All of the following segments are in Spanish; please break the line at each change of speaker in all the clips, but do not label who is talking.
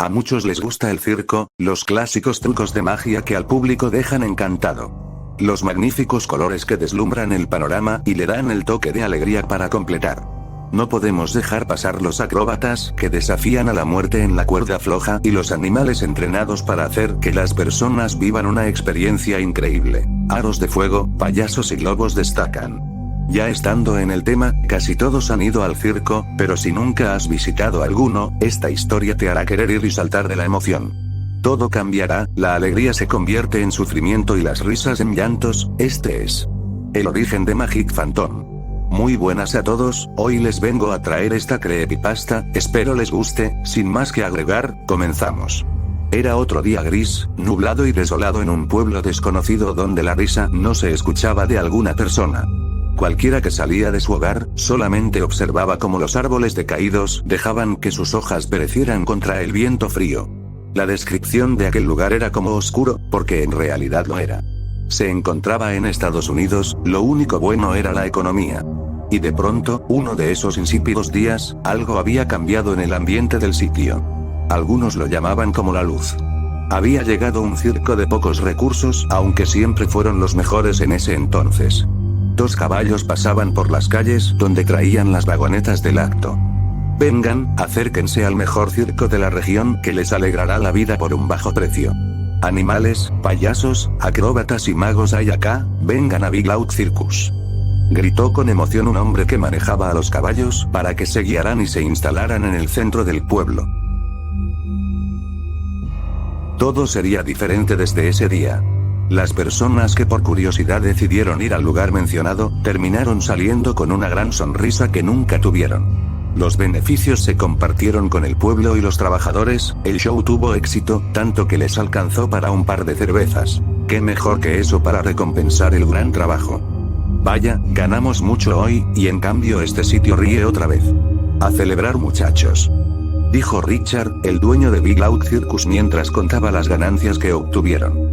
A muchos les gusta el circo, los clásicos trucos de magia que al público dejan encantado. Los magníficos colores que deslumbran el panorama y le dan el toque de alegría para completar. No podemos dejar pasar los acróbatas que desafían a la muerte en la cuerda floja y los animales entrenados para hacer que las personas vivan una experiencia increíble. Aros de fuego, payasos y globos destacan. Ya estando en el tema, casi todos han ido al circo, pero si nunca has visitado alguno, esta historia te hará querer ir y saltar de la emoción. Todo cambiará, la alegría se convierte en sufrimiento y las risas en llantos. Este es el origen de Magic Phantom. Muy buenas a todos, hoy les vengo a traer esta creepypasta, espero les guste, sin más que agregar, comenzamos. Era otro día gris, nublado y desolado en un pueblo desconocido donde la risa no se escuchaba de alguna persona. Cualquiera que salía de su hogar, solamente observaba cómo los árboles decaídos dejaban que sus hojas perecieran contra el viento frío. La descripción de aquel lugar era como oscuro, porque en realidad lo era. Se encontraba en Estados Unidos, lo único bueno era la economía. Y de pronto, uno de esos insípidos días, algo había cambiado en el ambiente del sitio. Algunos lo llamaban como la luz. Había llegado un circo de pocos recursos, aunque siempre fueron los mejores en ese entonces. 2 caballos pasaban por las calles donde traían las vagonetas del acto. Vengan, acérquense al mejor circo de la región que les alegrará la vida por un bajo precio. Animales, payasos, acróbatas y magos hay acá, vengan a Big Loud Circus. Gritó con emoción un hombre que manejaba a los caballos para que se guiaran y se instalaran en el centro del pueblo. Todo sería diferente desde ese día. Las personas que por curiosidad decidieron ir al lugar mencionado, terminaron saliendo con una gran sonrisa que nunca tuvieron. Los beneficios se compartieron con el pueblo y los trabajadores, el show tuvo éxito, tanto que les alcanzó para un par de cervezas. ¿Qué mejor que eso para recompensar el gran trabajo? Vaya, ganamos mucho hoy, y en cambio este sitio ríe otra vez. A celebrar muchachos. Dijo Richard, el dueño de Big Loud Circus mientras contaba las ganancias que obtuvieron.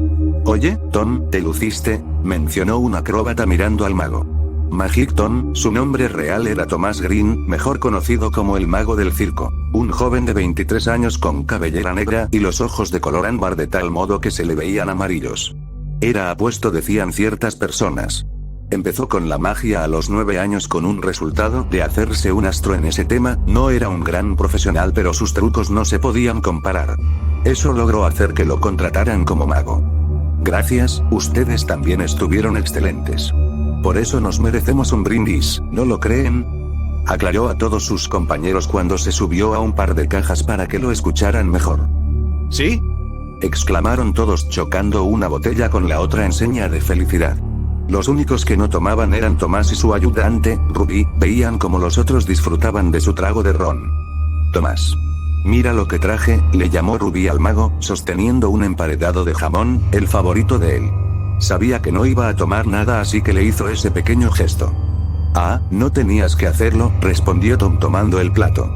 Oye, Tom, te luciste, mencionó un acróbata mirando al mago. Magic Tom, su nombre real era Thomas Green, mejor conocido como el mago del circo, un joven de 23 años con cabellera negra y los ojos de color ámbar de tal modo que se le veían amarillos. Era apuesto, decían ciertas personas. Empezó con la magia a los 9 años con un resultado de hacerse un astro en ese tema, no era un gran profesional pero sus trucos no se podían comparar. Eso logró hacer que lo contrataran como mago. Gracias, ustedes también estuvieron excelentes. Por eso nos merecemos un brindis, ¿no lo creen? Aclaró a todos sus compañeros cuando se subió a un par de cajas para que lo escucharan mejor. ¿Sí? Exclamaron todos chocando una botella con la otra en seña de felicidad. Los únicos que no tomaban eran Tomás y su ayudante, Ruby, veían como los otros disfrutaban de su trago de ron. Tomás. Mira lo que traje, le llamó Ruby al mago, sosteniendo un emparedado de jamón, el favorito de él. Sabía que no iba a tomar nada así que le hizo ese pequeño gesto. Ah, no tenías que hacerlo, respondió Tom tomando el plato.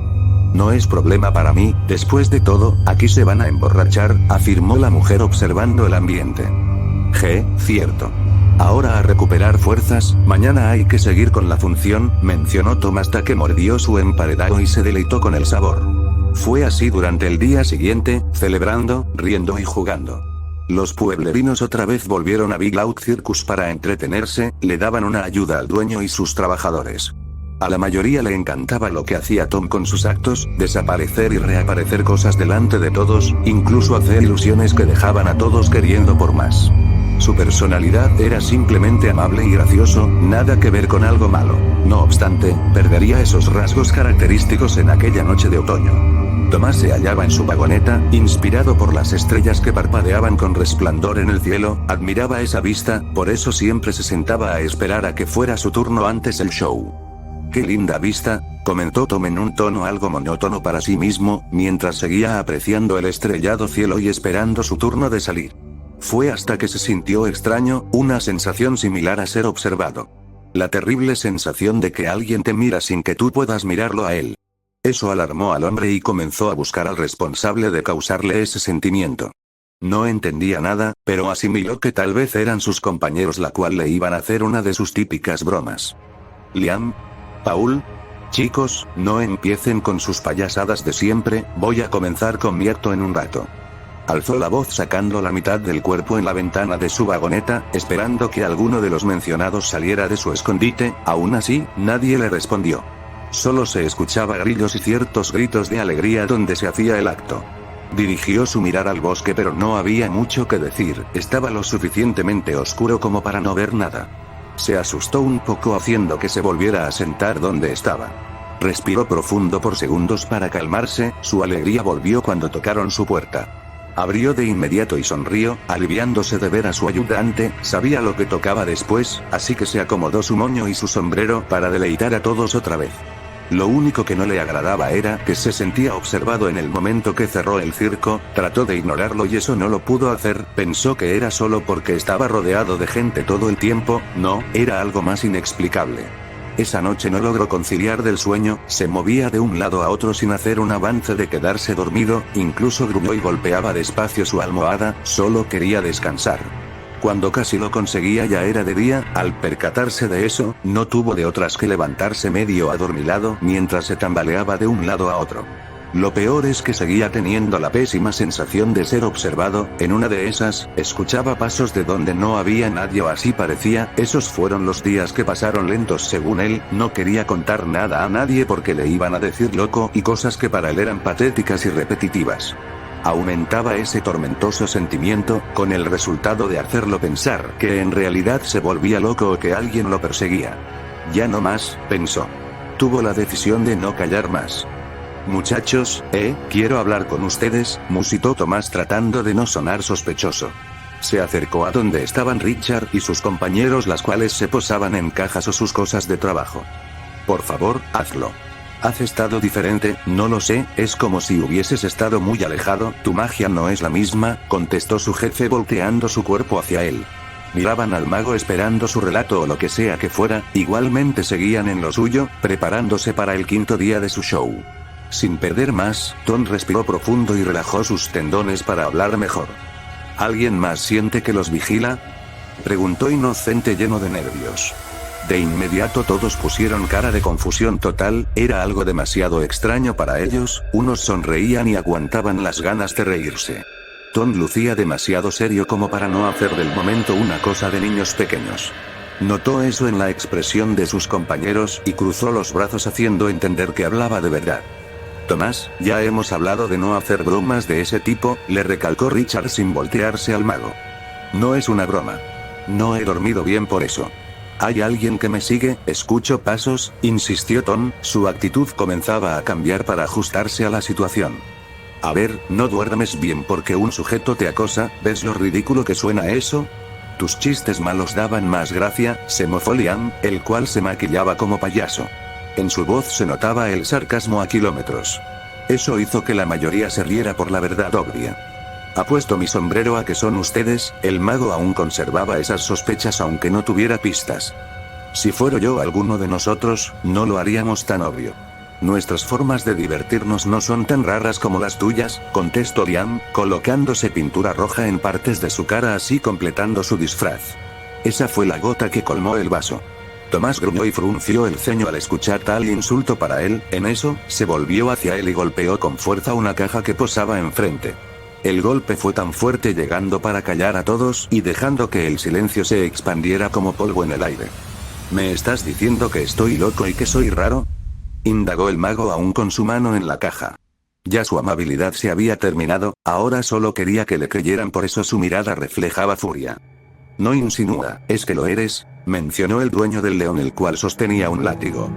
No es problema para mí, después de todo, aquí se van a emborrachar, afirmó la mujer observando el ambiente. Cierto. Ahora a recuperar fuerzas, mañana hay que seguir con la función, mencionó Tom hasta que mordió su emparedado y se deleitó con el sabor. Fue así durante el día siguiente, celebrando, riendo y jugando. Los pueblerinos otra vez volvieron a Big Loud Circus para entretenerse, le daban una ayuda al dueño y sus trabajadores. A la mayoría le encantaba lo que hacía Tom con sus actos, desaparecer y reaparecer cosas delante de todos, incluso hacer ilusiones que dejaban a todos queriendo por más. Su personalidad era simplemente amable y gracioso, nada que ver con algo malo. No obstante, perdería esos rasgos característicos en aquella noche de otoño. Tomás se hallaba en su vagoneta, inspirado por las estrellas que parpadeaban con resplandor en el cielo, admiraba esa vista, por eso siempre se sentaba a esperar a que fuera su turno antes del show. ¡Qué linda vista!, comentó Tom en un tono algo monótono para sí mismo, mientras seguía apreciando el estrellado cielo y esperando su turno de salir. Fue hasta que se sintió extraño, una sensación similar a ser observado. La terrible sensación de que alguien te mira sin que tú puedas mirarlo a él. Eso alarmó al hombre y comenzó a buscar al responsable de causarle ese sentimiento. No entendía nada, pero asimiló que tal vez eran sus compañeros la cual le iban a hacer una de sus típicas bromas. Liam. Paul. Chicos, no empiecen con sus payasadas de siempre, voy a comenzar con mi acto en un rato. Alzó la voz sacando la mitad del cuerpo en la ventana de su vagoneta, esperando que alguno de los mencionados saliera de su escondite. Aún así, nadie le respondió. Solo se escuchaba grillos y ciertos gritos de alegría donde se hacía el acto. Dirigió su mirada al bosque, pero no había mucho que decir, estaba lo suficientemente oscuro como para no ver nada. Se asustó un poco haciendo que se volviera a sentar donde estaba. Respiró profundo por segundos para calmarse, su alegría volvió cuando tocaron su puerta. Abrió de inmediato y sonrió, aliviándose de ver a su ayudante. Sabía lo que tocaba después, así que se acomodó su moño y su sombrero para deleitar a todos otra vez. Lo único que no le agradaba era que se sentía observado en el momento que cerró el circo. Trató de ignorarlo y eso no lo pudo hacer, pensó que era solo porque estaba rodeado de gente todo el tiempo. No, era algo más inexplicable. Esa noche no logró conciliar del sueño, se movía de un lado a otro sin hacer un avance de quedarse dormido, incluso gruñó y golpeaba despacio su almohada, solo quería descansar. Cuando casi lo conseguía ya era de día. Al percatarse de eso, no tuvo de otras que levantarse medio adormilado mientras se tambaleaba de un lado a otro. Lo peor es que seguía teniendo la pésima sensación de ser observado. En una de esas, escuchaba pasos de donde no había nadie o así parecía. Esos fueron los días que pasaron lentos según él. No quería contar nada a nadie porque le iban a decir loco y cosas que para él eran patéticas y repetitivas. Aumentaba ese tormentoso sentimiento, con el resultado de hacerlo pensar que en realidad se volvía loco o que alguien lo perseguía. Ya no más, pensó. Tuvo la decisión de no callar más. Muchachos, quiero hablar con ustedes, musitó Tomás tratando de no sonar sospechoso. Se acercó a donde estaban Richard y sus compañeros, las cuales se posaban en cajas o sus cosas de trabajo. Por favor, hazlo. ¿Has estado diferente? No lo sé, es como si hubieses estado muy alejado. Tu magia no es la misma, contestó su jefe volteando su cuerpo hacia él. Miraban al mago esperando su relato o lo que sea que fuera, igualmente seguían en lo suyo, preparándose para el quinto día de su show. Sin perder más, Tom respiró profundo y relajó sus tendones para hablar mejor. ¿Alguien más siente que los vigila?, preguntó inocente lleno de nervios. De inmediato todos pusieron cara de confusión total, era algo demasiado extraño para ellos. Unos sonreían y aguantaban las ganas de reírse. Tom lucía demasiado serio como para no hacer del momento una cosa de niños pequeños. Notó eso en la expresión de sus compañeros y cruzó los brazos haciendo entender que hablaba de verdad. Tomás, ya hemos hablado de no hacer bromas de ese tipo, le recalcó Richard sin voltearse al mago. No es una broma. No he dormido bien por eso. ¿Hay alguien que me sigue? Escucho pasos, insistió Tom, su actitud comenzaba a cambiar para ajustarse a la situación. A ver, no duermes bien porque un sujeto te acosa, ¿ves lo ridículo que suena eso? Tus chistes malos daban más gracia, se mofó Liam, el cual se maquillaba como payaso. En su voz se notaba el sarcasmo a kilómetros. Eso hizo que la mayoría se riera por la verdad obvia. Apuesto mi sombrero a que son ustedes. El mago aún conservaba esas sospechas aunque no tuviera pistas. Si fuera yo alguno de nosotros, no lo haríamos tan obvio. Nuestras formas de divertirnos no son tan raras como las tuyas, contestó Liam, colocándose pintura roja en partes de su cara así completando su disfraz. Esa fue la gota que colmó el vaso. Tomás gruñó y frunció el ceño al escuchar tal insulto para él. En eso, se volvió hacia él y golpeó con fuerza una caja que posaba enfrente. El golpe fue tan fuerte llegando para callar a todos y dejando que el silencio se expandiera como polvo en el aire. ¿Me estás diciendo que estoy loco y que soy raro?, indagó el mago aún con su mano en la caja. Ya su amabilidad se había terminado, ahora solo quería que le creyeran, por eso su mirada reflejaba furia. No insinúa, es que lo eres, mencionó el dueño del león, el cual sostenía un látigo.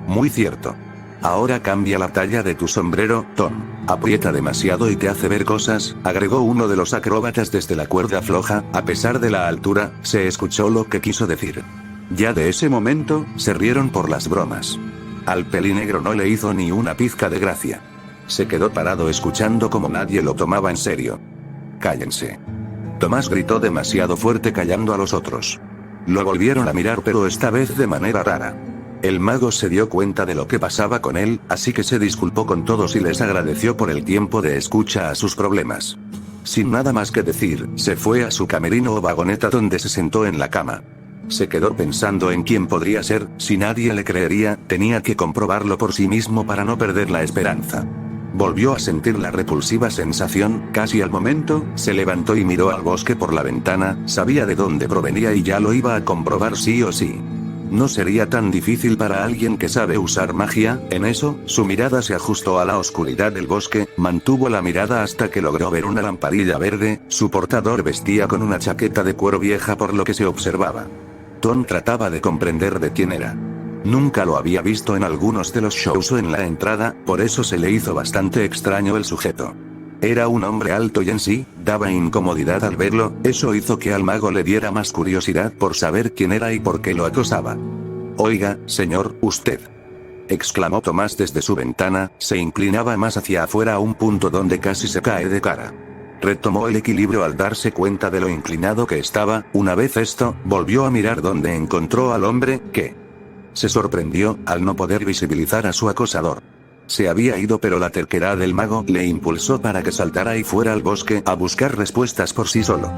Muy cierto. Ahora cambia la talla de tu sombrero, Tom. Aprieta demasiado y te hace ver cosas, agregó uno de los acróbatas desde la cuerda floja. A pesar de la altura, se escuchó lo que quiso decir. Ya de ese momento, se rieron por las bromas. Al pelinegro no le hizo ni una pizca de gracia. Se quedó parado escuchando como nadie lo tomaba en serio. Cállense. Tomás gritó demasiado fuerte callando a los otros. Lo volvieron a mirar, pero esta vez de manera rara. El mago se dio cuenta de lo que pasaba con él, así que se disculpó con todos y les agradeció por el tiempo de escucha a sus problemas. Sin nada más que decir, se fue a su camerino o vagoneta donde se sentó en la cama. Se quedó pensando en quién podría ser. Si nadie le creería, tenía que comprobarlo por sí mismo para no perder la esperanza. Volvió a sentir la repulsiva sensación. Casi al momento, se levantó y miró al bosque por la ventana. Sabía de dónde provenía y ya lo iba a comprobar sí o sí. No sería tan difícil para alguien que sabe usar magia. En eso, su mirada se ajustó a la oscuridad del bosque, mantuvo la mirada hasta que logró ver una lamparilla verde. Su portador vestía con una chaqueta de cuero vieja por lo que se observaba. Tom trataba de comprender de quién era. Nunca lo había visto en algunos de los shows o en la entrada, por eso se le hizo bastante extraño el sujeto. Era un hombre alto y en sí, daba incomodidad al verlo. Eso hizo que al mago le diera más curiosidad por saber quién era y por qué lo acosaba. «Oiga, señor, usted», exclamó Tomás desde su ventana. Se inclinaba más hacia afuera a un punto donde casi se cae de cara. Retomó el equilibrio al darse cuenta de lo inclinado que estaba. Una vez esto, volvió a mirar donde encontró al hombre, que se sorprendió al no poder visibilizar a su acosador. Se había ido, pero la terquedad del mago le impulsó para que saltara y fuera al bosque a buscar respuestas por sí solo.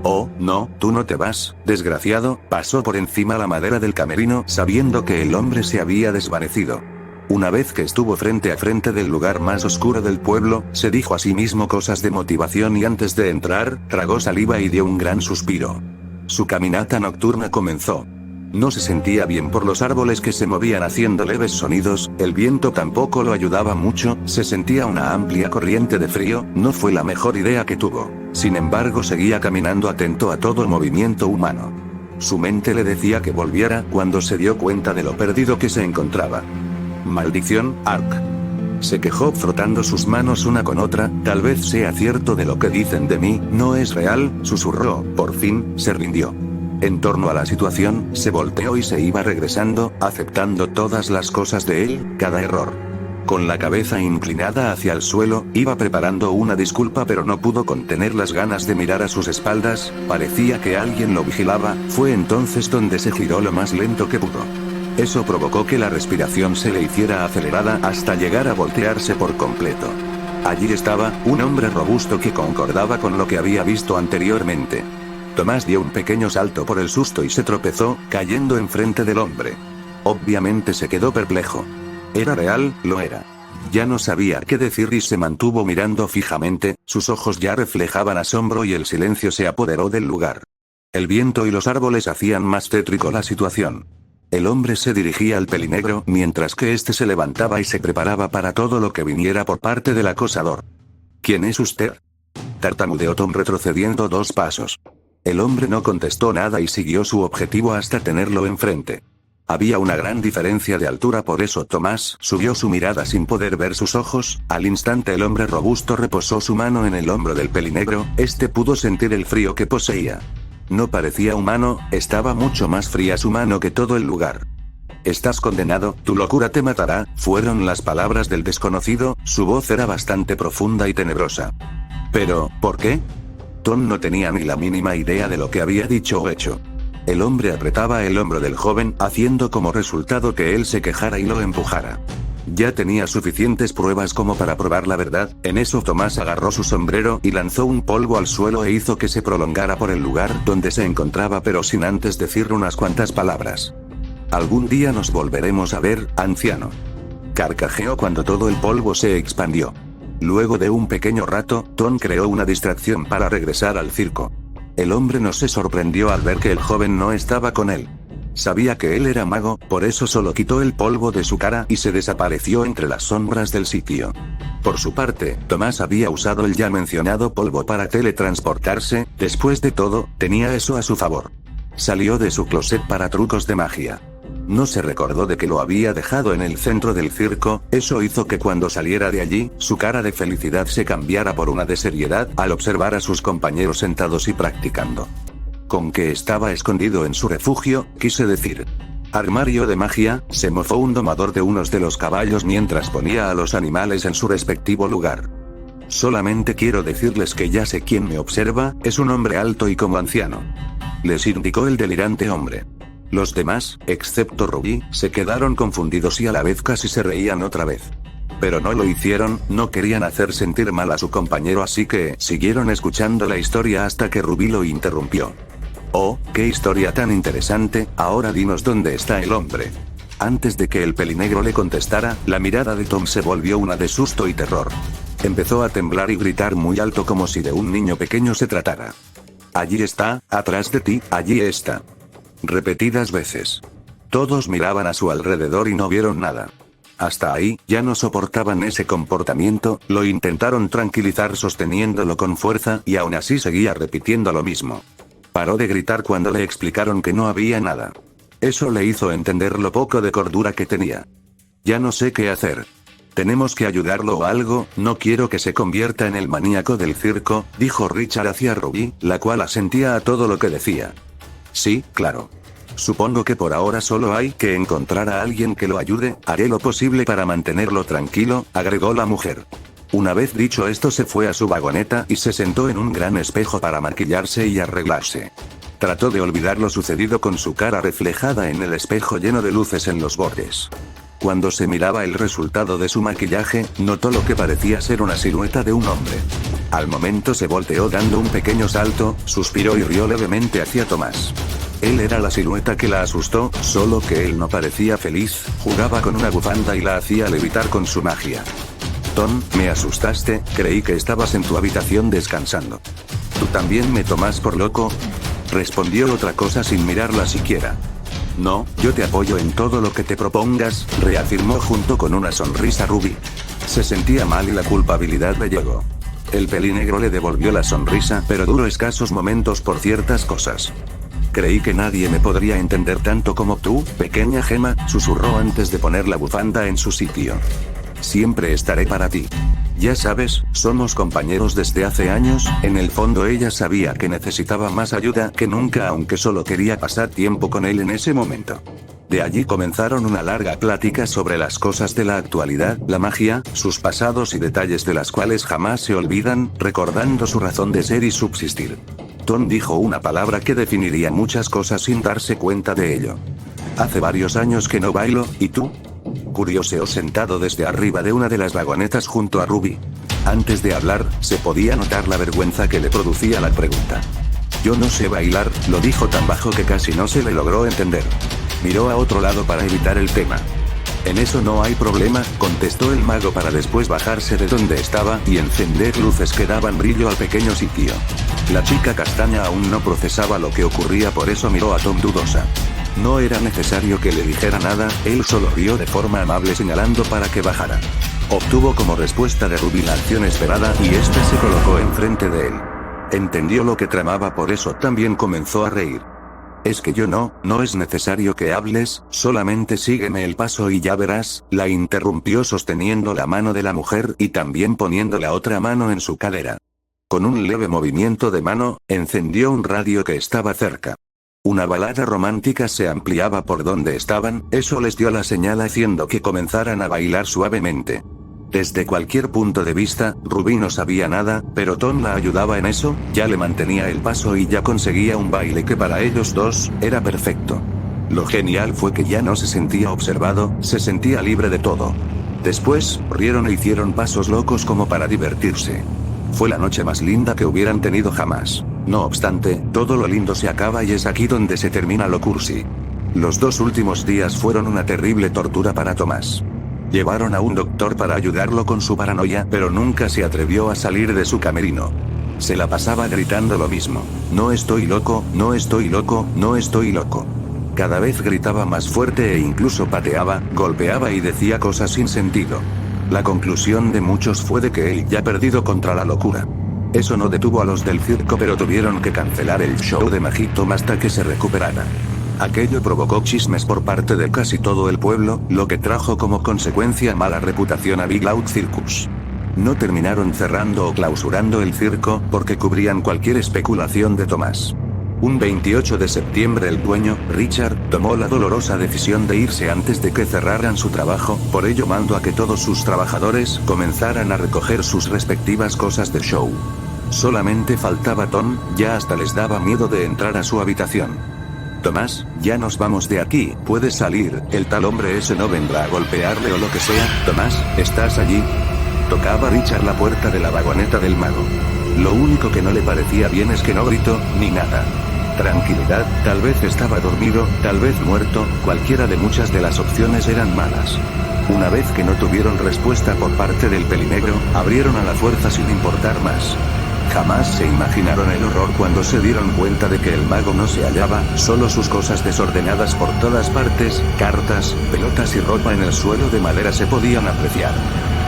«Oh, no, tú no te vas, desgraciado», pasó por encima la madera del camerino sabiendo que el hombre se había desvanecido. Una vez que estuvo frente a frente del lugar más oscuro del pueblo, se dijo a sí mismo cosas de motivación y antes de entrar, tragó saliva y dio un gran suspiro. Su caminata nocturna comenzó. No se sentía bien por los árboles que se movían haciendo leves sonidos, el viento tampoco lo ayudaba mucho, se sentía una amplia corriente de frío. No fue la mejor idea que tuvo. Sin embargo, seguía caminando atento a todo el movimiento humano. Su mente le decía que volviera cuando se dio cuenta de lo perdido que se encontraba. «Maldición, Ark», se quejó frotando sus manos una con otra. «Tal vez sea cierto de lo que dicen de mí, no es real», susurró. Por fin, se rindió. En torno a la situación, se volteó y se iba regresando, aceptando todas las cosas de él, cada error. Con la cabeza inclinada hacia el suelo, iba preparando una disculpa pero no pudo contener las ganas de mirar a sus espaldas. Parecía que alguien lo vigilaba. Fue entonces donde se giró lo más lento que pudo. Eso provocó que la respiración se le hiciera acelerada hasta llegar a voltearse por completo. Allí estaba, un hombre robusto que concordaba con lo que había visto anteriormente. Tomás dio un pequeño salto por el susto y se tropezó, cayendo enfrente del hombre. Obviamente se quedó perplejo. ¿Era real? Lo era. Ya no sabía qué decir y se mantuvo mirando fijamente. Sus ojos ya reflejaban asombro y el silencio se apoderó del lugar. El viento y los árboles hacían más tétrico la situación. El hombre se dirigía al pelinegro mientras que éste se levantaba y se preparaba para todo lo que viniera por parte del acosador. «¿Quién es usted?», tartamudeó Tom retrocediendo 2 pasos. El hombre no contestó nada y siguió su objetivo hasta tenerlo enfrente. Había una gran diferencia de altura, por eso Tomás subió su mirada sin poder ver sus ojos. Al instante el hombre robusto reposó su mano en el hombro del pelinegro. Este pudo sentir el frío que poseía. No parecía humano, estaba mucho más fría su mano que todo el lugar. «Estás condenado, tu locura te matará», fueron las palabras del desconocido. Su voz era bastante profunda y tenebrosa. «¿Pero, por qué?». Tom no tenía ni la mínima idea de lo que había dicho o hecho. El hombre apretaba el hombro del joven, haciendo como resultado que él se quejara y lo empujara. Ya tenía suficientes pruebas como para probar la verdad. En eso Tomás agarró su sombrero y lanzó un polvo al suelo e hizo que se prolongara por el lugar donde se encontraba, pero sin antes decir unas cuantas palabras. «Algún día nos volveremos a ver, anciano», carcajeó cuando todo el polvo se expandió. Luego de un pequeño rato, Tom creó una distracción para regresar al circo. El hombre no se sorprendió al ver que el joven no estaba con él. Sabía que él era mago, por eso solo quitó el polvo de su cara y se desapareció entre las sombras del sitio. Por su parte, Tomás había usado el ya mencionado polvo para teletransportarse. Después de todo, tenía eso a su favor. Salió de su closet para trucos de magia. No se recordó de que lo había dejado en el centro del circo. Eso hizo que cuando saliera de allí, su cara de felicidad se cambiara por una de seriedad al observar a sus compañeros sentados y practicando. Con que estaba escondido en su refugio, quise decir. Armario de magia, se mofó un domador de unos de los caballos mientras ponía a los animales en su respectivo lugar. Solamente quiero decirles que ya sé quién me observa, es un hombre alto y como anciano. Les indicó el delirante hombre. Los demás, excepto Ruby, se quedaron confundidos y a la vez casi se reían otra vez. Pero no lo hicieron, no querían hacer sentir mal a su compañero, así que siguieron escuchando la historia hasta que Ruby lo interrumpió. Oh, qué historia tan interesante, ahora dinos dónde está el hombre. Antes de que el pelinegro le contestara, la mirada de Tom se volvió una de susto y terror. Empezó a temblar y gritar muy alto como si de un niño pequeño se tratara. Allí está, atrás de ti, allí está. Repetidas veces. Todos miraban a su alrededor y no vieron nada. Hasta ahí, ya no soportaban ese comportamiento, lo intentaron tranquilizar sosteniéndolo con fuerza y aún así seguía repitiendo lo mismo. Paró de gritar cuando le explicaron que no había nada. Eso le hizo entender lo poco de cordura que tenía. Ya no sé qué hacer. Tenemos que ayudarlo o algo, no quiero que se convierta en el maníaco del circo, dijo Richard hacia Ruby, la cual asentía a todo lo que decía. Sí, claro. Supongo que por ahora solo hay que encontrar a alguien que lo ayude, haré lo posible para mantenerlo tranquilo, agregó la mujer. Una vez dicho esto se fue a su vagoneta y se sentó en un gran espejo para maquillarse y arreglarse. Trató de olvidar lo sucedido con su cara reflejada en el espejo lleno de luces en los bordes. Cuando se miraba el resultado de su maquillaje, notó lo que parecía ser una silueta de un hombre. Al momento se volteó dando un pequeño salto, suspiró y rió levemente hacia Tomás. Él era la silueta que la asustó, solo que él no parecía feliz, jugaba con una bufanda y la hacía levitar con su magia. Tom, me asustaste, creí que estabas en tu habitación descansando. ¿Tú también me tomas por loco? Respondió otra cosa sin mirarla siquiera. No, yo te apoyo en todo lo que te propongas, reafirmó junto con una sonrisa Ruby. Se sentía mal y la culpabilidad le llegó. El pelinegro le devolvió la sonrisa, pero duró escasos momentos por ciertas cosas. Creí que nadie me podría entender tanto como tú, pequeña gema, susurró antes de poner la bufanda en su sitio. Siempre estaré para ti. Ya sabes, somos compañeros desde hace años, en el fondo ella sabía que necesitaba más ayuda que nunca aunque solo quería pasar tiempo con él en ese momento. De allí comenzaron una larga plática sobre las cosas de la actualidad, la magia, sus pasados y detalles de las cuales jamás se olvidan, recordando su razón de ser y subsistir. Tom dijo una palabra que definiría muchas cosas sin darse cuenta de ello. Hace varios años que no bailo, ¿y tú? Curioseó sentado desde arriba de una de las vagonetas junto a Ruby. Antes de hablar, se podía notar la vergüenza que le producía la pregunta. Yo no sé bailar, lo dijo tan bajo que casi no se le logró entender. Miró a otro lado para evitar el tema. En eso no hay problema, contestó el mago para después bajarse de donde estaba y encender luces que daban brillo al pequeño sitio. La chica castaña aún no procesaba lo que ocurría, por eso miró a Tom dudosa. No era necesario que le dijera nada, él solo rió de forma amable señalando para que bajara. Obtuvo como respuesta de Ruby la acción esperada y ésta se colocó enfrente de él. Entendió lo que tramaba, por eso también comenzó a reír. Es que yo no es necesario que hables, solamente sígueme el paso y ya verás, la interrumpió sosteniendo la mano de la mujer y también poniendo la otra mano en su cadera. Con un leve movimiento de mano, encendió un radio que estaba cerca. Una balada romántica se ampliaba por donde estaban, eso les dio la señal haciendo que comenzaran a bailar suavemente. Desde cualquier punto de vista, Ruby no sabía nada, pero Tom la ayudaba en eso, ya le mantenía el paso y ya conseguía un baile que para ellos dos, era perfecto. Lo genial fue que ya no se sentía observado, se sentía libre de todo. Después, rieron e hicieron pasos locos como para divertirse. Fue la noche más linda que hubieran tenido jamás. No obstante, todo lo lindo se acaba y es aquí donde se termina lo cursi. Los 2 últimos días fueron una terrible tortura para Tomás. Llevaron a un doctor para ayudarlo con su paranoia, pero nunca se atrevió a salir de su camerino. Se la pasaba gritando lo mismo. No estoy loco, no estoy loco, no estoy loco. Cada vez gritaba más fuerte e incluso pateaba, golpeaba y decía cosas sin sentido. La conclusión de muchos fue de que él ya perdido contra la locura. Eso no detuvo a los del circo, pero tuvieron que cancelar el show de Magic Tom hasta que se recuperara. Aquello provocó chismes por parte de casi todo el pueblo, lo que trajo como consecuencia mala reputación a Big Loud Circus. No terminaron cerrando o clausurando el circo, porque cubrían cualquier especulación de Tomás. Un 28 de septiembre el dueño, Richard, tomó la dolorosa decisión de irse antes de que cerraran su trabajo, por ello mandó a que todos sus trabajadores comenzaran a recoger sus respectivas cosas de show. Solamente faltaba Tom, ya hasta les daba miedo de entrar a su habitación. Tomás, ya nos vamos de aquí, puedes salir, el tal hombre ese no vendrá a golpearle o lo que sea. Tomás, ¿estás allí? Tocaba Richard la puerta de la vagoneta del mago. Lo único que no le parecía bien es que no gritó, ni nada. Tranquilidad, tal vez estaba dormido, tal vez muerto, cualquiera de muchas de las opciones eran malas. Una vez que no tuvieron respuesta por parte del pelinegro, abrieron a la fuerza sin importar más. Jamás se imaginaron el horror cuando se dieron cuenta de que el mago no se hallaba, solo sus cosas desordenadas por todas partes, cartas, pelotas y ropa en el suelo de madera se podían apreciar.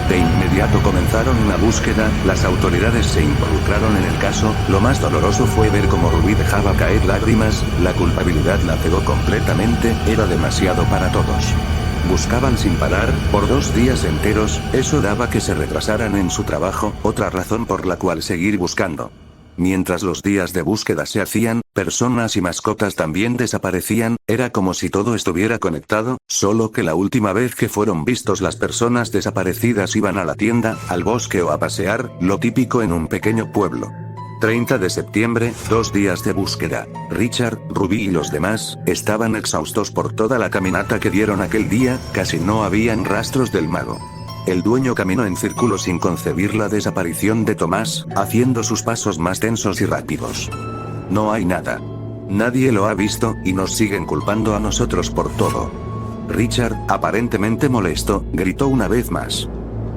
De inmediato comenzaron una búsqueda, las autoridades se involucraron en el caso, lo más doloroso fue ver cómo Ruby dejaba caer lágrimas, la culpabilidad la cegó completamente, era demasiado para todos. Buscaban sin parar, por 2 días enteros, eso daba que se retrasaran en su trabajo, otra razón por la cual seguir buscando. Mientras los días de búsqueda se hacían, personas y mascotas también desaparecían, era como si todo estuviera conectado, solo que la última vez que fueron vistos las personas desaparecidas iban a la tienda, al bosque o a pasear, lo típico en un pequeño pueblo. 30 de septiembre, 2 días de búsqueda. Richard, Ruby y los demás, estaban exhaustos por toda la caminata que dieron aquel día, casi no habían rastros del mago. El dueño caminó en círculo sin concebir la desaparición de Tomás, haciendo sus pasos más tensos y rápidos. No hay nada. Nadie lo ha visto, y nos siguen culpando a nosotros por todo. Richard, aparentemente molesto, gritó una vez más.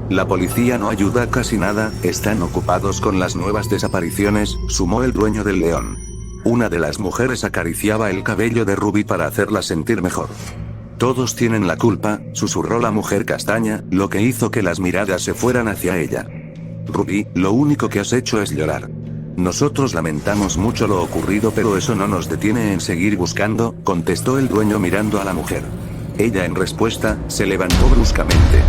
La policía no ayuda casi nada, están ocupados con las nuevas desapariciones, sumó el dueño del león. Una de las mujeres acariciaba el cabello de Ruby para hacerla sentir mejor. Todos tienen la culpa, susurró la mujer castaña, lo que hizo que las miradas se fueran hacia ella. Ruby, lo único que has hecho es llorar. Nosotros lamentamos mucho lo ocurrido, pero eso no nos detiene en seguir buscando, contestó el dueño mirando a la mujer. Ella en respuesta, se levantó bruscamente.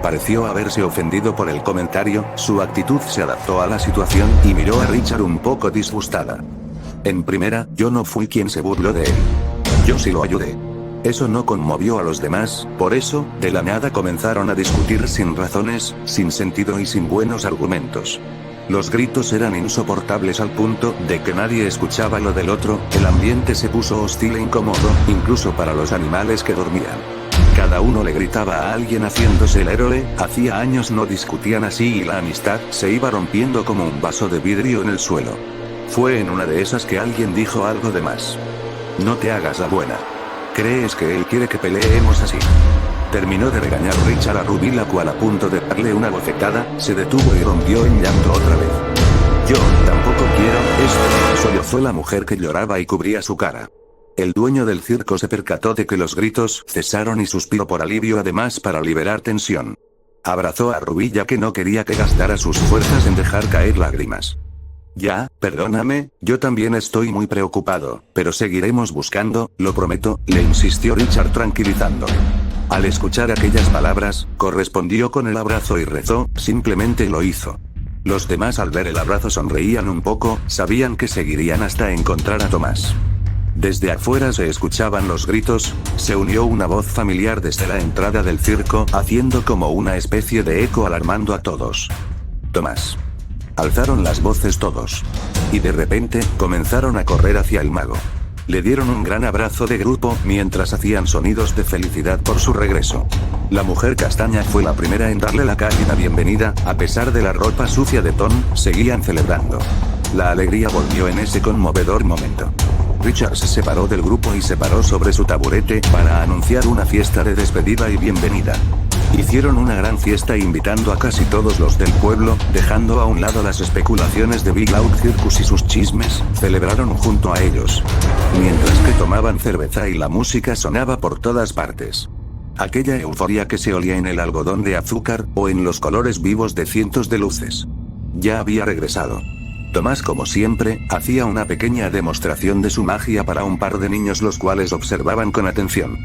Pareció haberse ofendido por el comentario, su actitud se adaptó a la situación y miró a Richard un poco disgustada. En primera, yo no fui quien se burló de él. Yo sí lo ayudé. Eso no conmovió a los demás, por eso, de la nada comenzaron a discutir sin razones, sin sentido y sin buenos argumentos. Los gritos eran insoportables al punto de que nadie escuchaba lo del otro, el ambiente se puso hostil e incómodo, incluso para los animales que dormían. Cada uno le gritaba a alguien haciéndose el héroe, hacía años no discutían así y la amistad se iba rompiendo como un vaso de vidrio en el suelo. Fue en una de esas que alguien dijo algo de más. No te hagas la buena. ¿Crees que él quiere que peleemos así? Terminó de regañar Richard a Ruby, la cual a punto de darle una bofetada, se detuvo y rompió en llanto otra vez. Yo tampoco quiero esto, sollozó la mujer que lloraba y cubría su cara. El dueño del circo se percató de que los gritos cesaron y suspiró por alivio, además para liberar tensión. Abrazó a Ruby ya que no quería que gastara sus fuerzas en dejar caer lágrimas. Ya, perdóname, yo también estoy muy preocupado, pero seguiremos buscando, lo prometo, le insistió Richard tranquilizándole. Al escuchar aquellas palabras, correspondió con el abrazo y rezó, simplemente lo hizo. Los demás al ver el abrazo sonreían un poco, sabían que seguirían hasta encontrar a Tomás. Desde afuera se escuchaban los gritos, se unió una voz familiar desde la entrada del circo, haciendo como una especie de eco alarmando a todos. Tomás. Alzaron las voces todos. Y de repente, comenzaron a correr hacia el mago. Le dieron un gran abrazo de grupo, mientras hacían sonidos de felicidad por su regreso. La mujer castaña fue la primera en darle la cálida bienvenida, a pesar de la ropa sucia de Tom, seguían celebrando. La alegría volvió en ese conmovedor momento. Richard se separó del grupo y se paró sobre su taburete para anunciar una fiesta de despedida y bienvenida. Hicieron una gran fiesta invitando a casi todos los del pueblo, dejando a un lado las especulaciones de Big Loud Circus y sus chismes, celebraron junto a ellos. Mientras que tomaban cerveza y la música sonaba por todas partes. Aquella euforia que se olía en el algodón de azúcar, o en los colores vivos de cientos de luces. Ya había regresado. Tomás, como siempre, hacía una pequeña demostración de su magia para un par de niños, los cuales observaban con atención.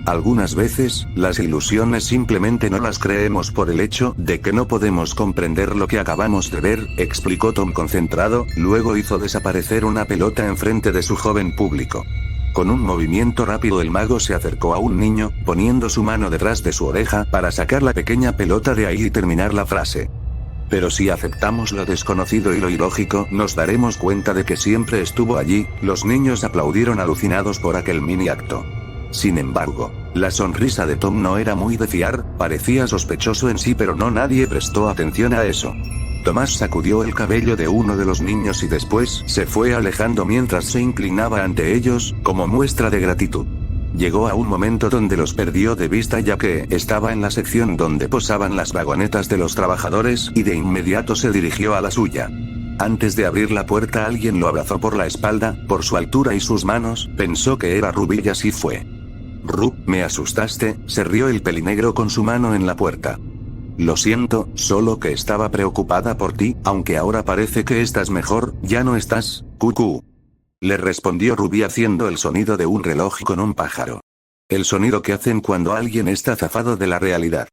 Algunas veces, las ilusiones simplemente no las creemos por el hecho de que no podemos comprender lo que acabamos de ver, explicó Tom concentrado, luego hizo desaparecer una pelota enfrente de su joven público. Con un movimiento rápido el mago se acercó a un niño, poniendo su mano detrás de su oreja para sacar la pequeña pelota de ahí y terminar la frase. Pero si aceptamos lo desconocido y lo ilógico, nos daremos cuenta de que siempre estuvo allí. Los niños aplaudieron alucinados por aquel mini acto. Sin embargo, la sonrisa de Tom no era muy de fiar, parecía sospechoso en sí, pero no nadie prestó atención a eso. Tomás sacudió el cabello de uno de los niños y después se fue alejando mientras se inclinaba ante ellos, como muestra de gratitud. Llegó a un momento donde los perdió de vista ya que estaba en la sección donde posaban las vagonetas de los trabajadores y de inmediato se dirigió a la suya. Antes de abrir la puerta alguien lo abrazó por la espalda, por su altura y sus manos, pensó que era Rubí y así fue. Me asustaste, se rió el pelinegro con su mano en la puerta. Lo siento, solo que estaba preocupada por ti, aunque ahora parece que estás mejor, ya no estás, cucú. Le respondió Rubí haciendo el sonido de un reloj con un pájaro. El sonido que hacen cuando alguien está zafado de la realidad.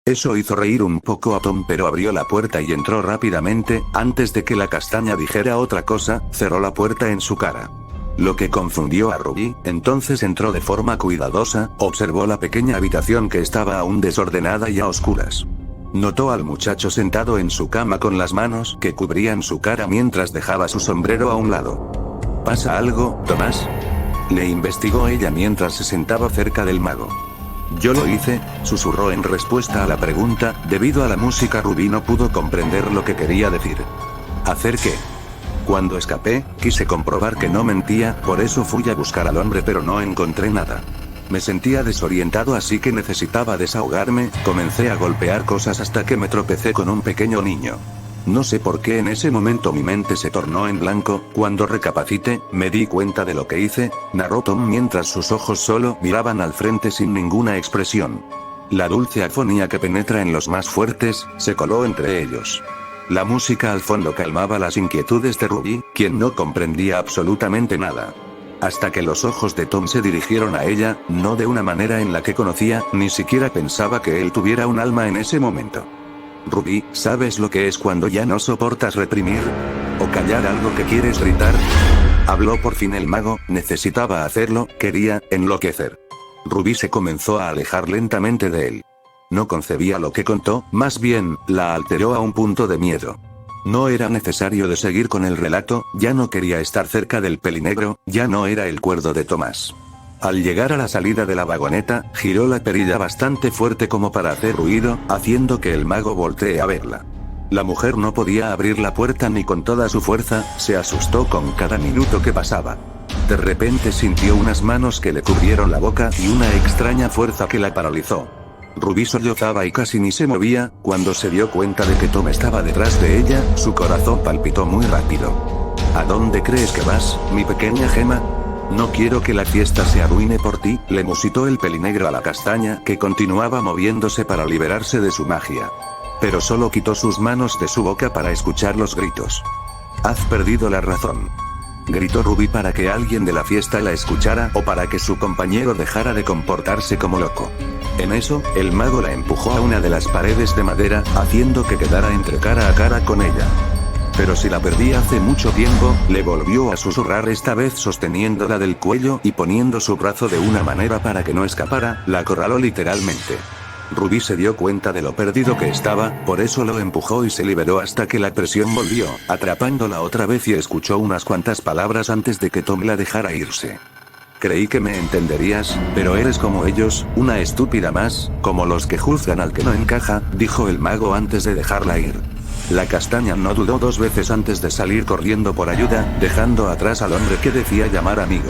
Eso hizo reír un poco a Tom, pero abrió la puerta y entró rápidamente. Antes de que la castaña dijera otra cosa, cerró la puerta en su cara. Lo que confundió a Rubí, entonces entró de forma cuidadosa, observó la pequeña habitación que estaba aún desordenada y a oscuras. Notó al muchacho sentado en su cama con las manos que cubrían su cara mientras dejaba su sombrero a un lado. ¿Pasa algo, Tomás? Le investigó ella mientras se sentaba cerca del mago. Yo lo hice, susurró en respuesta a la pregunta. Debido a la música Rubí no pudo comprender lo que quería decir. ¿Hacer qué? Cuando escapé, quise comprobar que no mentía, por eso fui a buscar al hombre pero no encontré nada. Me sentía desorientado así que necesitaba desahogarme, comencé a golpear cosas hasta que me tropecé con un pequeño niño. No sé por qué en ese momento mi mente se tornó en blanco. Cuando recapacité, me di cuenta de lo que hice, narró Tom mientras sus ojos solo miraban al frente sin ninguna expresión. La dulce afonía que penetra en los más fuertes, se coló entre ellos. La música al fondo calmaba las inquietudes de Rubí, quien no comprendía absolutamente nada. Hasta que los ojos de Tom se dirigieron a ella, no de una manera en la que conocía, ni siquiera pensaba que él tuviera un alma en ese momento. Rubí, ¿sabes lo que es cuando ya no soportas reprimir? ¿O callar algo que quieres gritar? Habló por fin el mago, necesitaba hacerlo, quería enloquecer. Rubí se comenzó a alejar lentamente de él. No concebía lo que contó, más bien, la alteró a un punto de miedo. No era necesario de seguir con el relato, ya no quería estar cerca del pelinegro, ya no era el cuerdo de Tomás. Al llegar a la salida de la vagoneta, giró la perilla bastante fuerte como para hacer ruido, haciendo que el mago voltee a verla. La mujer no podía abrir la puerta ni con toda su fuerza, se asustó con cada minuto que pasaba. De repente sintió unas manos que le cubrieron la boca y una extraña fuerza que la paralizó. Rubí sollozaba y casi ni se movía. Cuando se dio cuenta de que Tom estaba detrás de ella, su corazón palpitó muy rápido. ¿A dónde crees que vas, mi pequeña gema? No quiero que la fiesta se arruine por ti, le musitó el pelinegro a la castaña, que continuaba moviéndose para liberarse de su magia. Pero solo quitó sus manos de su boca para escuchar los gritos. Has perdido la razón. Gritó Rubí para que alguien de la fiesta la escuchara o para que su compañero dejara de comportarse como loco. En eso, el mago la empujó a una de las paredes de madera, haciendo que quedara entre cara a cara con ella. Pero si la perdí hace mucho tiempo, le volvió a susurrar esta vez sosteniéndola del cuello y poniendo su brazo de una manera para que no escapara, la acorraló literalmente. Rubí se dio cuenta de lo perdido que estaba, por eso lo empujó y se liberó hasta que la presión volvió, atrapándola otra vez y escuchó unas cuantas palabras antes de que Tom la dejara irse. Creí que me entenderías, pero eres como ellos, una estúpida más, como los que juzgan al que no encaja, dijo el mago antes de dejarla ir. La castaña no dudó dos veces antes de salir corriendo por ayuda, dejando atrás al hombre que decía llamar amigo.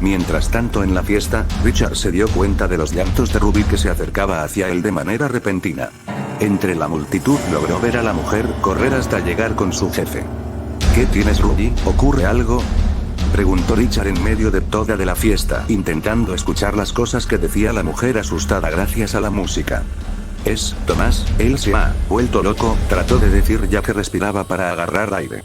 Mientras tanto en la fiesta, Richard se dio cuenta de los llantos de Rubí que se acercaba hacia él de manera repentina. Entre la multitud logró ver a la mujer correr hasta llegar con su jefe. ¿Qué tienes, Rubí? ¿Ocurre algo?, preguntó Richard en medio de toda la fiesta, intentando escuchar las cosas que decía la mujer asustada gracias a la música. Es Tomás, él se ha vuelto loco, trató de decir ya que respiraba para agarrar aire.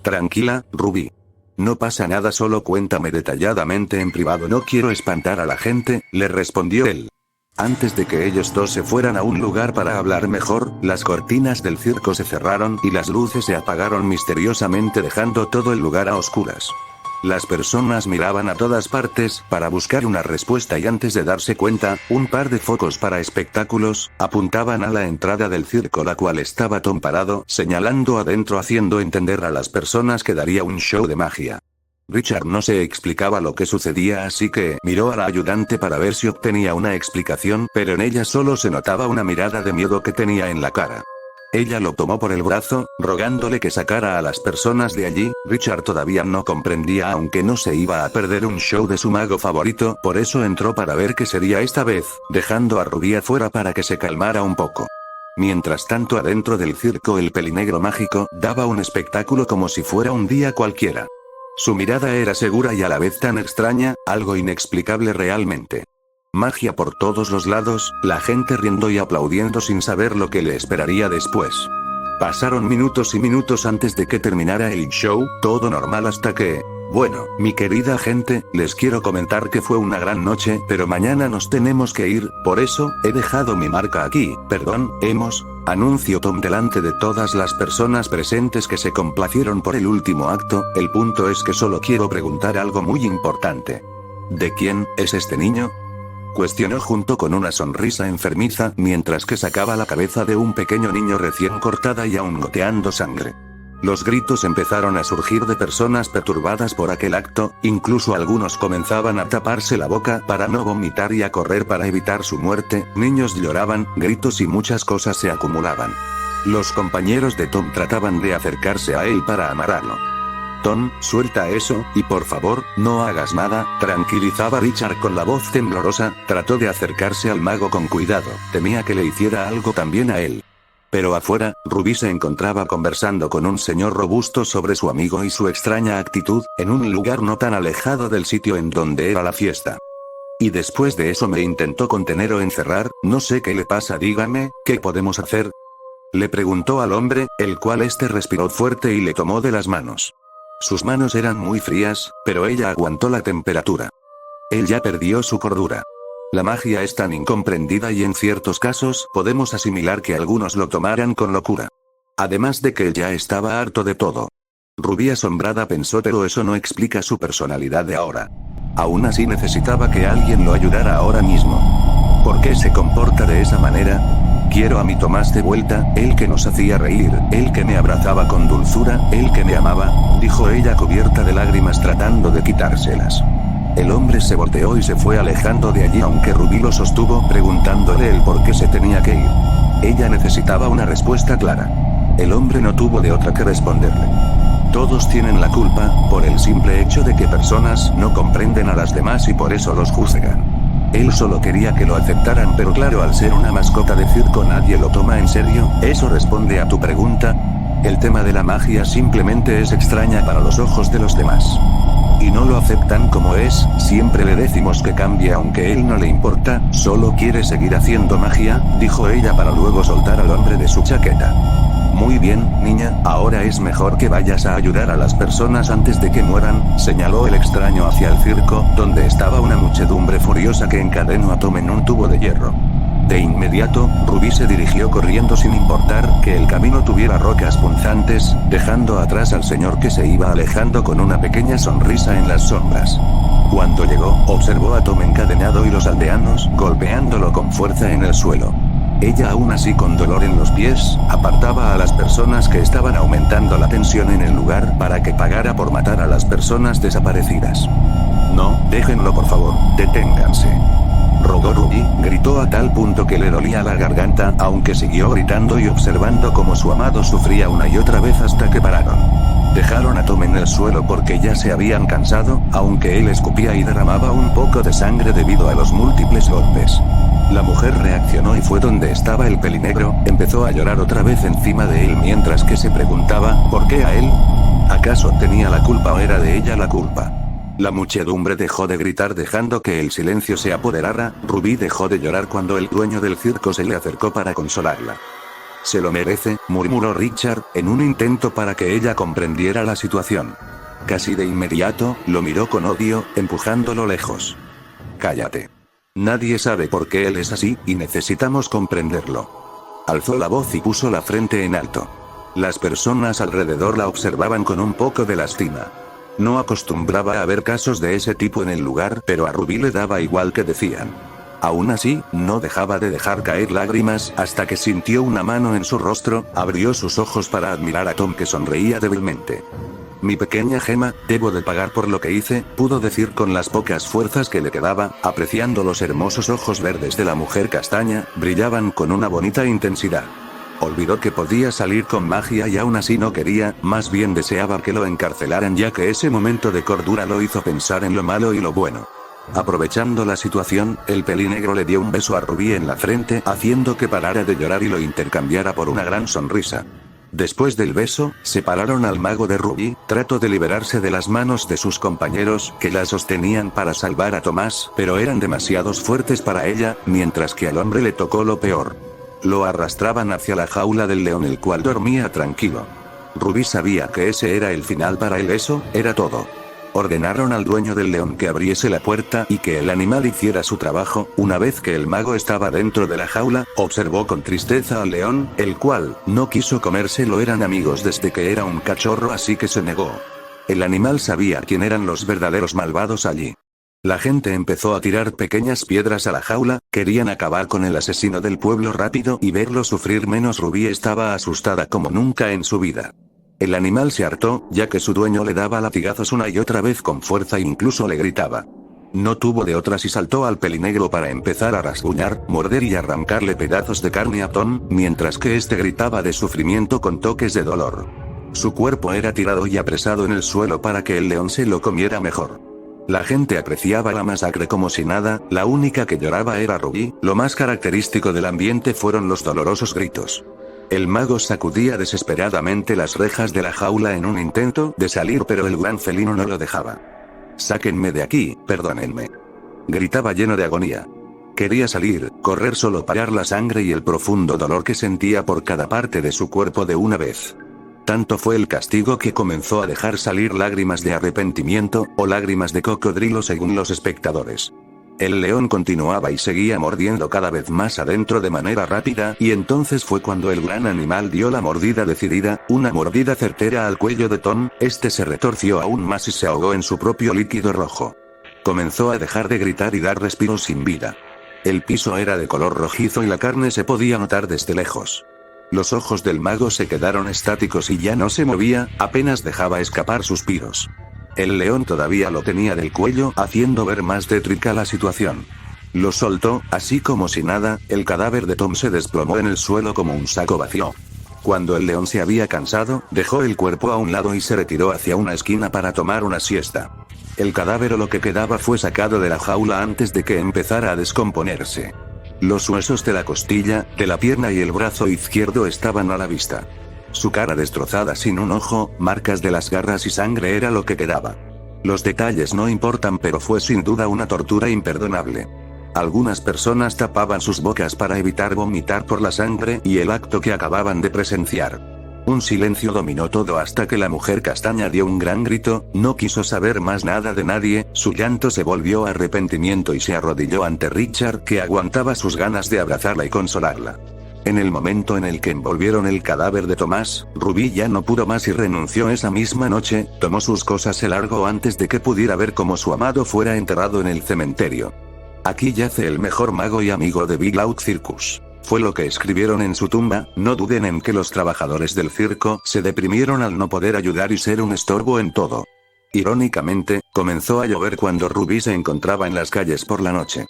Tranquila, Rubí. No pasa nada, solo cuéntame detalladamente en privado. No quiero espantar a la gente, le respondió él. Antes de que ellos dos se fueran a un lugar para hablar mejor, las cortinas del circo se cerraron y las luces se apagaron misteriosamente dejando todo el lugar a oscuras. Las personas miraban a todas partes para buscar una respuesta y antes de darse cuenta, un par de focos para espectáculos apuntaban a la entrada del circo, la cual estaba Tom parado, señalando adentro haciendo entender a las personas que daría un show de magia. Richard no se explicaba lo que sucedía así que miró a la ayudante para ver si obtenía una explicación, pero en ella solo se notaba una mirada de miedo que tenía en la cara. Ella lo tomó por el brazo, rogándole que sacara a las personas de allí. Richard todavía no comprendía, aunque no se iba a perder un show de su mago favorito, por eso entró para ver qué sería esta vez, dejando a Ruby afuera para que se calmara un poco. Mientras tanto, adentro del circo, el pelinegro mágico daba un espectáculo como si fuera un día cualquiera. Su mirada era segura y a la vez tan extraña, algo inexplicable realmente. Magia por todos los lados, la gente riendo y aplaudiendo sin saber lo que le esperaría después. Pasaron minutos y minutos antes de que terminara el show, todo normal hasta que... Bueno, mi querida gente, les quiero comentar que fue una gran noche, pero mañana nos tenemos que ir, por eso, he dejado mi marca aquí, anunció Tom delante de todas las personas presentes que se complacieron por el último acto. El punto es que solo quiero preguntar algo muy importante. ¿De quién es este niño?, cuestionó junto con una sonrisa enfermiza, mientras que sacaba la cabeza de un pequeño niño recién cortada y aún goteando sangre. Los gritos empezaron a surgir de personas perturbadas por aquel acto, incluso algunos comenzaban a taparse la boca para no vomitar y a correr para evitar su muerte. Niños lloraban, gritos y muchas cosas se acumulaban. Los compañeros de Tom trataban de acercarse a él para amarrarlo. Tom, suelta eso, y por favor, no hagas nada, tranquilizaba Richard con la voz temblorosa. Trató de acercarse al mago con cuidado, temía que le hiciera algo también a él. Pero afuera, Ruby se encontraba conversando con un señor robusto sobre su amigo y su extraña actitud, en un lugar no tan alejado del sitio en donde era la fiesta. Y después de eso me intentó contener o encerrar, no sé qué le pasa, dígame, ¿qué podemos hacer?, le preguntó al hombre, el cual respiró fuerte y le tomó de las manos. Sus manos eran muy frías, pero ella aguantó la temperatura. Él ya perdió su cordura. La magia es tan incomprendida y en ciertos casos podemos asimilar que algunos lo tomaran con locura. Además de que él ya estaba harto de todo. Ruby asombrada pensó, pero eso no explica su personalidad de ahora. Aún así necesitaba que alguien lo ayudara ahora mismo. ¿Por qué se comporta de esa manera? Quiero a mi Tomás de vuelta, el que nos hacía reír, el que me abrazaba con dulzura, el que me amaba, dijo ella cubierta de lágrimas tratando de quitárselas. El hombre se volteó y se fue alejando de allí, aunque Ruby lo sostuvo preguntándole el por qué se tenía que ir. Ella necesitaba una respuesta clara. El hombre no tuvo de otra que responderle. Todos tienen la culpa, por el simple hecho de que personas no comprenden a las demás y por eso los juzgan. Él solo quería que lo aceptaran, pero claro, al ser una mascota de circo nadie lo toma en serio. Eso responde a tu pregunta. El tema de la magia simplemente es extraña para los ojos de los demás. Y no lo aceptan como es. Siempre le decimos que cambie, aunque él no le importa, solo quiere seguir haciendo magia, dijo ella para luego soltar al hombre de su chaqueta. Muy bien, niña, ahora es mejor que vayas a ayudar a las personas antes de que mueran, señaló el extraño hacia el circo, donde estaba una muchedumbre furiosa que encadenó a Tom en un tubo de hierro. De inmediato, Ruby se dirigió corriendo sin importar que el camino tuviera rocas punzantes, dejando atrás al señor que se iba alejando con una pequeña sonrisa en las sombras. Cuando llegó, observó a Tom encadenado y los aldeanos golpeándolo con fuerza en el suelo. Ella, aún así con dolor en los pies, apartaba a las personas que estaban aumentando la tensión en el lugar para que pagara por matar a las personas desaparecidas. No, déjenlo por favor, deténganse. Rogó Ruby, gritó a tal punto que le dolía la garganta, aunque siguió gritando y observando cómo su amado sufría una y otra vez hasta que pararon. Dejaron a Tom en el suelo porque ya se habían cansado, aunque él escupía y derramaba un poco de sangre debido a los múltiples golpes. La mujer reaccionó y fue donde estaba el pelinegro, empezó a llorar otra vez encima de él mientras que se preguntaba, ¿por qué a él? ¿Acaso tenía la culpa o era de ella la culpa? La muchedumbre dejó de gritar dejando que el silencio se apoderara. Ruby dejó de llorar cuando el dueño del circo se le acercó para consolarla. Se lo merece, murmuró Richard, en un intento para que ella comprendiera la situación. Casi de inmediato, lo miró con odio, empujándolo lejos. Cállate. Nadie sabe por qué él es así, y necesitamos comprenderlo. Alzó la voz y puso la frente en alto. Las personas alrededor la observaban con un poco de lástima. No acostumbraba a ver casos de ese tipo en el lugar, pero a Ruby le daba igual que decían. Aún así, no dejaba de dejar caer lágrimas hasta que sintió una mano en su rostro, abrió sus ojos para admirar a Tom que sonreía débilmente. Mi pequeña gema, debo de pagar por lo que hice, pudo decir con las pocas fuerzas que le quedaba, apreciando los hermosos ojos verdes de la mujer castaña, brillaban con una bonita intensidad. Olvidó que podía salir con magia y aún así no quería, más bien deseaba que lo encarcelaran, ya que ese momento de cordura lo hizo pensar en lo malo y lo bueno. Aprovechando la situación, el pelinegro le dio un beso a Rubí en la frente, haciendo que parara de llorar y lo intercambiara por una gran sonrisa. Después del beso, separaron al mago de Rubí, trató de liberarse de las manos de sus compañeros, que la sostenían para salvar a Tomás, pero eran demasiados fuertes para ella, mientras que al hombre le tocó lo peor. Lo arrastraban hacia la jaula del león, el cual dormía tranquilo. Rubí sabía que ese era el final para él, eso era todo. Ordenaron al dueño del león que abriese la puerta y que el animal hiciera su trabajo. Una vez que el mago estaba dentro de la jaula, observó con tristeza al león, el cual no quiso comérselo. Eran amigos desde que era un cachorro, así que se negó. El animal sabía quién eran los verdaderos malvados allí. La gente empezó a tirar pequeñas piedras a la jaula, querían acabar con el asesino del pueblo rápido y verlo sufrir, menos Rubí estaba asustada como nunca en su vida. El animal se hartó, ya que su dueño le daba latigazos una y otra vez con fuerza e incluso le gritaba. No tuvo de otras y saltó al pelinegro para empezar a rasguñar, morder y arrancarle pedazos de carne a Tom, mientras que este gritaba de sufrimiento con toques de dolor. Su cuerpo era tirado y apresado en el suelo para que el león se lo comiera mejor. La gente apreciaba la masacre como si nada, la única que lloraba era Rubí. Lo más característico del ambiente fueron los dolorosos gritos. El mago sacudía desesperadamente las rejas de la jaula en un intento de salir, pero el gran felino no lo dejaba. «Sáquenme de aquí, perdónenme», gritaba lleno de agonía. Quería salir, correr, solo parar la sangre y el profundo dolor que sentía por cada parte de su cuerpo de una vez. Tanto fue el castigo que comenzó a dejar salir lágrimas de arrepentimiento, o lágrimas de cocodrilo según los espectadores. El león continuaba y seguía mordiendo cada vez más adentro de manera rápida, y entonces fue cuando el gran animal dio la mordida decidida, una mordida certera al cuello de Tom. Este se retorció aún más y se ahogó en su propio líquido rojo. Comenzó a dejar de gritar y dar respiros sin vida. El piso era de color rojizo y la carne se podía notar desde lejos. Los ojos del mago se quedaron estáticos y ya no se movía, apenas dejaba escapar suspiros. El león todavía lo tenía del cuello, haciendo ver más tétrica la situación. Lo soltó, así como si nada, el cadáver de Tom se desplomó en el suelo como un saco vacío. Cuando el león se había cansado, dejó el cuerpo a un lado y se retiró hacia una esquina para tomar una siesta. El cadáver, o lo que quedaba, fue sacado de la jaula antes de que empezara a descomponerse. Los huesos de la costilla, de la pierna y el brazo izquierdo estaban a la vista. Su cara destrozada sin un ojo, marcas de las garras y sangre era lo que quedaba. Los detalles no importan, pero fue sin duda una tortura imperdonable. Algunas personas tapaban sus bocas para evitar vomitar por la sangre y el acto que acababan de presenciar. Un silencio dominó todo hasta que la mujer castaña dio un gran grito, no quiso saber más nada de nadie, su llanto se volvió arrepentimiento y se arrodilló ante Richard, que aguantaba sus ganas de abrazarla y consolarla. En el momento en el que envolvieron el cadáver de Tomás, Rubí ya no pudo más y renunció esa misma noche, tomó sus cosas, se largó antes de que pudiera ver cómo su amado fuera enterrado en el cementerio. Aquí yace el mejor mago y amigo de Big Loud Circus. Fue lo que escribieron en su tumba. No duden en que los trabajadores del circo se deprimieron al no poder ayudar y ser un estorbo en todo. Irónicamente, comenzó a llover cuando Rubí se encontraba en las calles por la noche.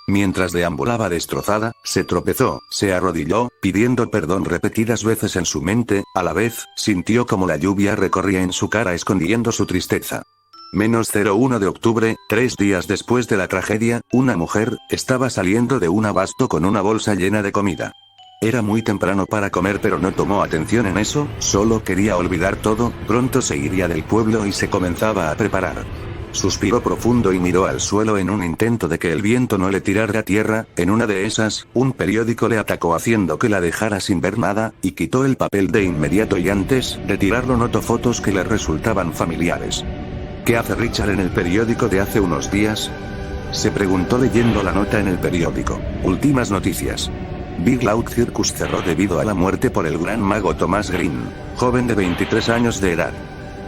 Mientras deambulaba destrozada, se tropezó, se arrodilló, pidiendo perdón repetidas veces en su mente, a la vez, sintió como la lluvia recorría en su cara escondiendo su tristeza. -01 de octubre, 3 días después de la tragedia, una mujer estaba saliendo de un abasto con una bolsa llena de comida. Era muy temprano para comer, pero no tomó atención en eso, solo quería olvidar todo. Pronto se iría del pueblo y se comenzaba a preparar. Suspiró profundo y miró al suelo en un intento de que el viento no le tirara a tierra. En una de esas, un periódico le atacó haciendo que la dejara sin ver nada, y quitó el papel de inmediato, y antes de tirarlo notó fotos que le resultaban familiares. ¿Qué hace Richard en el periódico de hace unos días?, se preguntó leyendo la nota en el periódico. Últimas noticias. Big Loud Circus cerró debido a la muerte por el gran mago Thomas Green, joven de 23 años de edad.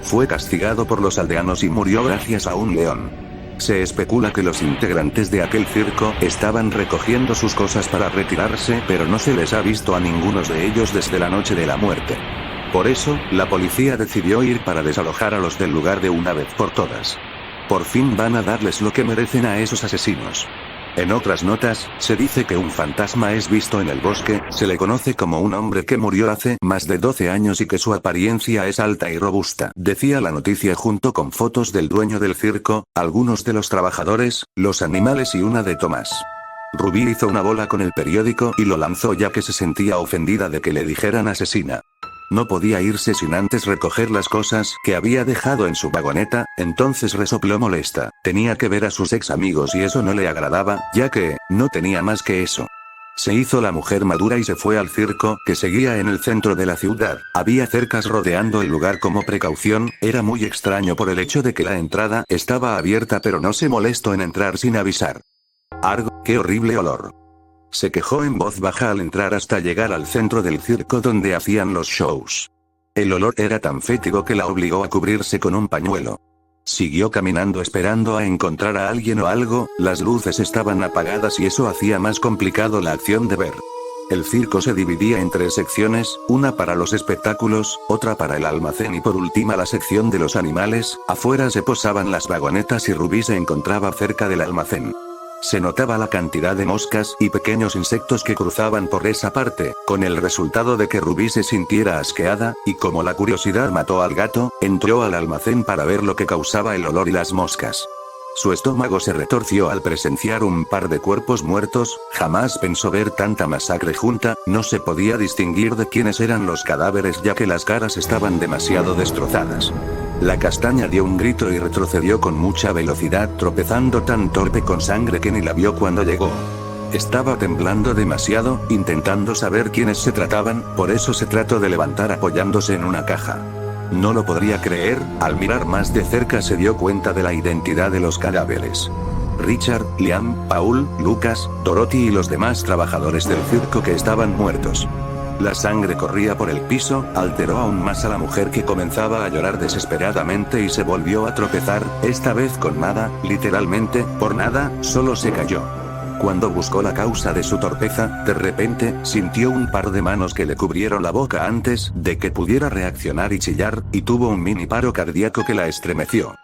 Fue castigado por los aldeanos y murió gracias a un león. Se especula que los integrantes de aquel circo estaban recogiendo sus cosas para retirarse, pero no se les ha visto a ninguno de ellos desde la noche de la muerte. Por eso, la policía decidió ir para desalojar a los del lugar de una vez por todas. Por fin van a darles lo que merecen a esos asesinos. En otras notas, se dice que un fantasma es visto en el bosque, se le conoce como un hombre que murió hace más de 12 años y que su apariencia es alta y robusta. Decía la noticia junto con fotos del dueño del circo, algunos de los trabajadores, los animales y una de Tomás. Ruby hizo una bola con el periódico y lo lanzó ya que se sentía ofendida de que le dijeran asesina. No podía irse sin antes recoger las cosas que había dejado en su vagoneta, entonces resopló molesta. Tenía que ver a sus ex amigos y eso no le agradaba, ya que, no tenía más que eso. Se hizo la mujer madura y se fue al circo, que seguía en el centro de la ciudad. Había cercas rodeando el lugar como precaución, era muy extraño por el hecho de que la entrada estaba abierta pero no se molestó en entrar sin avisar. Argo, qué horrible olor. Se quejó en voz baja al entrar hasta llegar al centro del circo donde hacían los shows. El olor era tan fétido que la obligó a cubrirse con un pañuelo. Siguió caminando esperando a encontrar a alguien o algo, las luces estaban apagadas y eso hacía más complicado la acción de ver. El circo se dividía en 3 secciones, una para los espectáculos, otra para el almacén y por última la sección de los animales. Afuera se posaban las vagonetas y Ruby se encontraba cerca del almacén. Se notaba la cantidad de moscas y pequeños insectos que cruzaban por esa parte, con el resultado de que Ruby se sintiera asqueada, y como la curiosidad mató al gato, entró al almacén para ver lo que causaba el olor y las moscas. Su estómago se retorció al presenciar un par de cuerpos muertos, jamás pensó ver tanta masacre junta, no se podía distinguir de quiénes eran los cadáveres ya que las caras estaban demasiado destrozadas. La castaña dio un grito y retrocedió con mucha velocidad tropezando tan torpe con sangre que ni la vio cuando llegó. Estaba temblando demasiado, intentando saber quiénes se trataban, por eso se trató de levantar apoyándose en una caja. No lo podría creer, al mirar más de cerca se dio cuenta de la identidad de los cadáveres. Richard, Liam, Paul, Lucas, Dorothy y los demás trabajadores del circo que estaban muertos. La sangre corría por el piso, alteró aún más a la mujer que comenzaba a llorar desesperadamente y se volvió a tropezar, esta vez con nada, literalmente, por nada, solo se cayó. Cuando buscó la causa de su torpeza, de repente, sintió un par de manos que le cubrieron la boca antes de que pudiera reaccionar y chillar, y tuvo un mini paro cardíaco que la estremeció.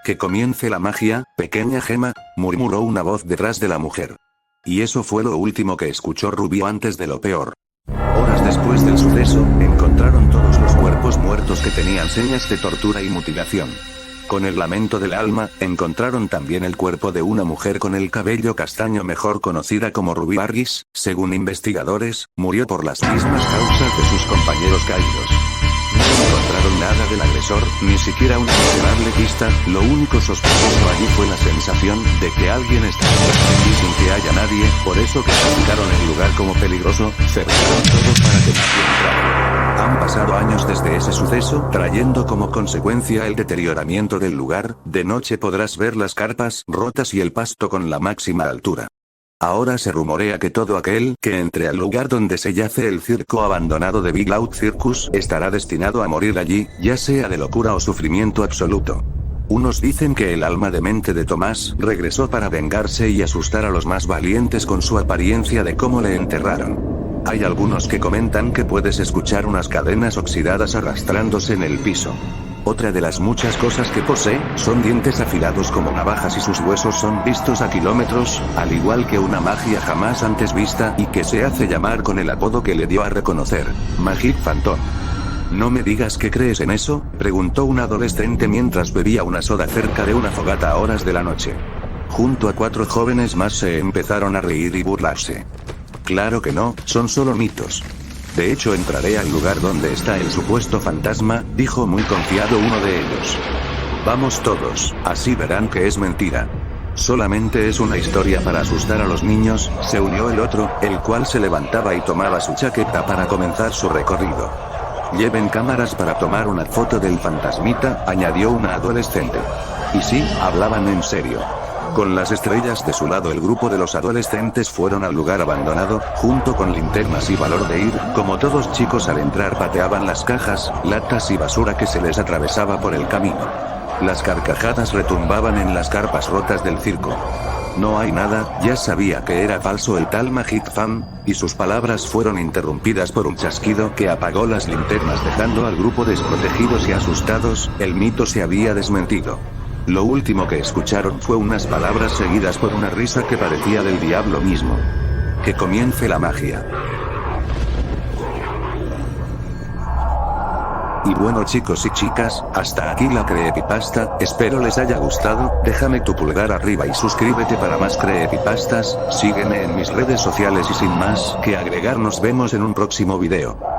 «Que comience la magia, pequeña gema», murmuró una voz detrás de la mujer. Y eso fue lo último que escuchó Ruby antes de lo peor. Horas después del suceso, encontraron todos los cuerpos muertos que tenían señas de tortura y mutilación. Con el lamento del alma, encontraron también el cuerpo de una mujer con el cabello castaño mejor conocida como Ruby Vargas, según investigadores, murió por las mismas causas de sus compañeros caídos. No encontraron nada del agresor, ni siquiera una miserable pista, lo único sospechoso allí fue la sensación de que alguien estaba aquí sin que haya nadie, por eso clasificaron el lugar como peligroso, cerraron todo para que nadie entrara. Han pasado años desde ese suceso, trayendo como consecuencia el deterioramiento del lugar, de noche podrás ver las carpas rotas y el pasto con la máxima altura. Ahora se rumorea que todo aquel que entre al lugar donde se yace el circo abandonado de Big Loud Circus estará destinado a morir allí, ya sea de locura o sufrimiento absoluto. Unos dicen que el alma demente de Tomás regresó para vengarse y asustar a los más valientes con su apariencia de cómo le enterraron. Hay algunos que comentan que puedes escuchar unas cadenas oxidadas arrastrándose en el piso. Otra de las muchas cosas que posee, son dientes afilados como navajas y sus huesos son vistos a kilómetros, al igual que una magia jamás antes vista y que se hace llamar con el apodo que le dio a reconocer, Magic Phantom. ¿No me digas que crees en eso?, preguntó un adolescente mientras bebía una soda cerca de una fogata a horas de la noche. Junto a 4 jóvenes más se empezaron a reír y burlarse. Claro que no, son solo mitos. De hecho entraré al lugar donde está el supuesto fantasma, dijo muy confiado uno de ellos. Vamos todos, así verán que es mentira. Solamente es una historia para asustar a los niños, se unió el otro, el cual se levantaba y tomaba su chaqueta para comenzar su recorrido. Lleven cámaras para tomar una foto del fantasmita, añadió una adolescente. Y sí, hablaban en serio. Con las estrellas de su lado el grupo de los adolescentes fueron al lugar abandonado, junto con linternas y valor de ir, como todos chicos al entrar pateaban las cajas, latas y basura que se les atravesaba por el camino. Las carcajadas retumbaban en las carpas rotas del circo. No hay nada, ya sabía que era falso el tal Magic Fan, y sus palabras fueron interrumpidas por un chasquido que apagó las linternas dejando al grupo desprotegidos y asustados, el mito se había desmentido. Lo último que escucharon fue unas palabras seguidas por una risa que parecía del diablo mismo. Que comience la magia. Y bueno chicos y chicas, hasta aquí la creepypasta, espero les haya gustado, déjame tu pulgar arriba y suscríbete para más creepypastas, sígueme en mis redes sociales y sin más que agregar nos vemos en un próximo video.